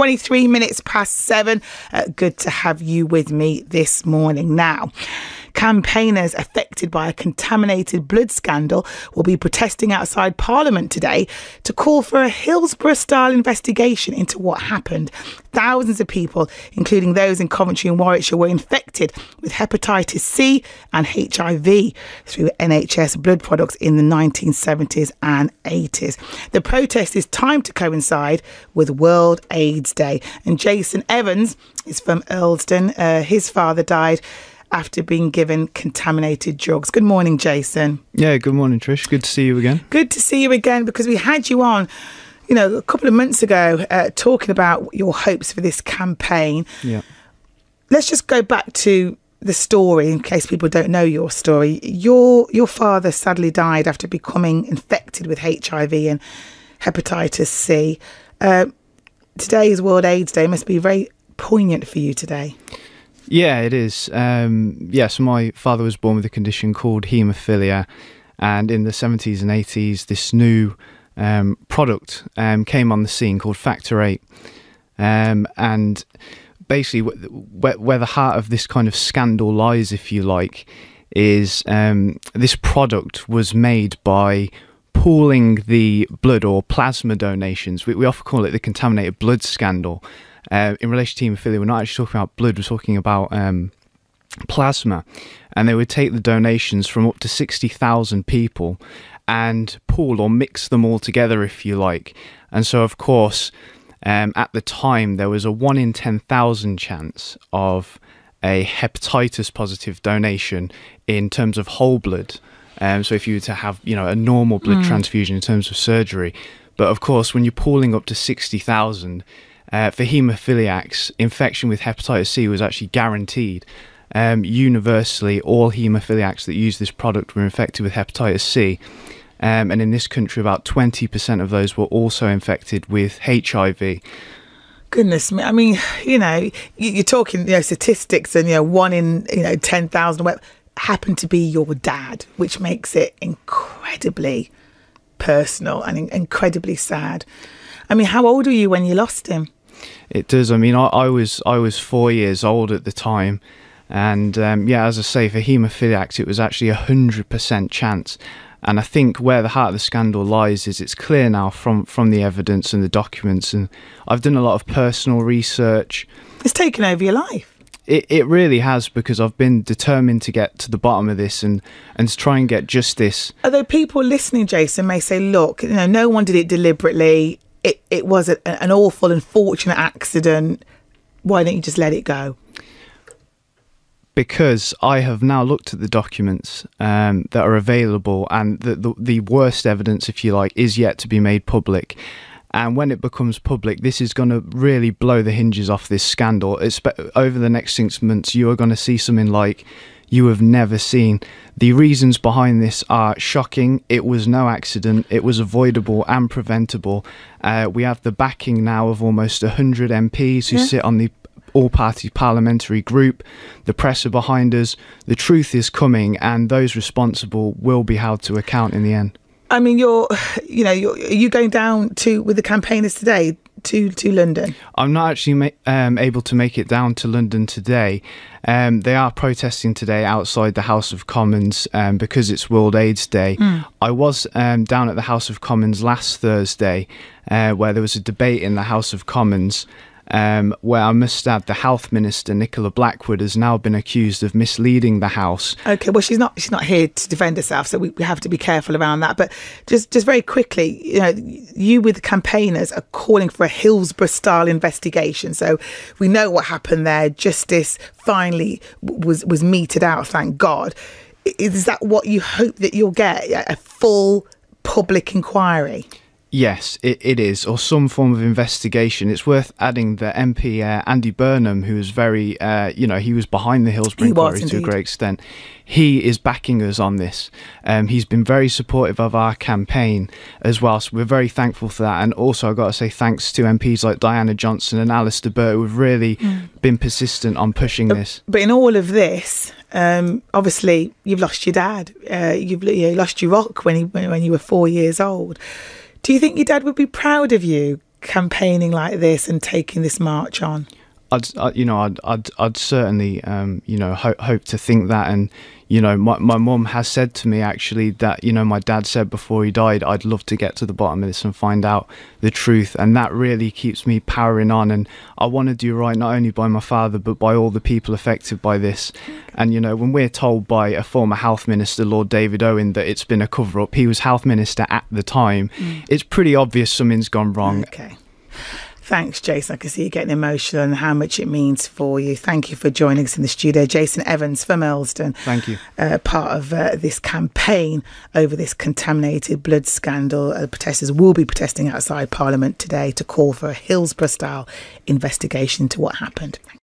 23 minutes past 7. Good to have you with me this morning. Now, campaigners affected by a contaminated blood scandal will be protesting outside Parliament today to call for a Hillsborough-style investigation into what happened. Thousands of people, including those in Coventry and Warwickshire, were infected with hepatitis C and HIV through NHS blood products in the 1970s and 80s. The protest is timed to coincide with World AIDS Day. And Jason Evans is from Earlsdon. His father died after being given contaminated drugs. Good morning, Jason. Yeah, good morning, Trish. Good to see you again. Good to see you again, because we had you on, a couple of months ago talking about your hopes for this campaign. Yeah. Let's just go back to the story in case people don't know your story. Your father sadly died after becoming infected with HIV and hepatitis C. Today is World AIDS Day. It must be very poignant for you today. Yeah, it is. So my father was born with a condition called haemophilia, and in the 70s and 80s, this new product came on the scene called Factor 8. And basically, where the heart of this kind of scandal lies, if you like, is this product was made by pooling the blood or plasma donations. We often call it the contaminated blood scandal. In relation to haemophilia, we're not actually talking about blood, we're talking about plasma. And they would take the donations from up to 60,000 people and pool or mix them all together, if you like. And so, of course, at the time, there was a 1 in 10,000 chance of a hepatitis positive donation in terms of whole blood. So if you were to have, a normal blood transfusion in terms of surgery. But of course, when you're pooling up to 60,000, for haemophiliacs, infection with hepatitis C was actually guaranteed. Universally, all haemophiliacs that use this product were infected with hepatitis C. And in this country, about 20% of those were also infected with HIV. Goodness me. I mean, you're talking, statistics and, 1 in, 10,000 happened to be your dad, which makes it incredibly personal and incredibly sad. I mean, how old were you when you lost him? It does. I mean, I was 4 years old at the time. And as I say, for haemophiliacs, it was actually 100% chance. And I think where the heart of the scandal lies is it's clear now from the evidence and the documents. And I've done a lot of personal research. It's taken over your life. It really has, because I've been determined to get to the bottom of this and to try and get justice. Although people listening, Jason, may say, look, no one did it deliberately. It was an awful, unfortunate accident. Why don't you just let it go? Because I have now looked at the documents that are available, and the worst evidence, if you like, is yet to be made public. And when it becomes public, this is going to really blow the hinges off this scandal. Over the next 6 months, you are going to see something like you have never seen. The reasons behind this are shocking. It was no accident. It was avoidable and preventable. We have the backing now of almost 100 MPs who sit on the all-party parliamentary group. The press are behind us. The truth is coming, and those responsible will be held to account in the end. I mean, are you going down with the campaigners today to London? I'm not actually able to make it down to London today. They are protesting today outside the House of Commons because it's World AIDS Day. I was down at the House of Commons last Thursday where there was a debate in the House of Commons where I must add the Health Minister, Nicola Blackwood, has now been accused of misleading the House. OK, well, she's not here to defend herself, so we have to be careful around that. But just very quickly, you with the campaigners are calling for a Hillsborough-style investigation. So we know what happened there. Justice finally was meted out, thank God. Is that what you hope that you'll get, a full public inquiry? Yes, it is, or some form of investigation. It's worth adding that MP Andy Burnham, who was very, he was behind the Hillsborough inquiry to a great extent. He is backing us on this. He's been very supportive of our campaign as well, so we're very thankful for that. And also, I've got to say thanks to MPs like Diana Johnson and Alistair Burt, who have really been persistent on pushing this. But in all of this, obviously, you've lost your dad. You've lost your rock when you were 4 years old. Do you think your dad would be proud of you campaigning like this and taking this march on? I'd certainly, hope to think that. And, my mum has said to me actually that, my dad said before he died, I'd love to get to the bottom of this and find out the truth. And that really keeps me powering on. And I want to do right, not only by my father, but by all the people affected by this. And, when we're told by a former health minister, Lord David Owen, that it's been a cover up, he was health minister at the time, it's pretty obvious something's gone wrong. Okay. Thanks, Jason. I can see you getting emotional and how much it means for you. Thank you for joining us in the studio. Jason Evans from Earlsdon. Thank you. Part of this campaign over this contaminated blood scandal. Protesters will be protesting outside Parliament today to call for a Hillsborough-style investigation into what happened. Thank you.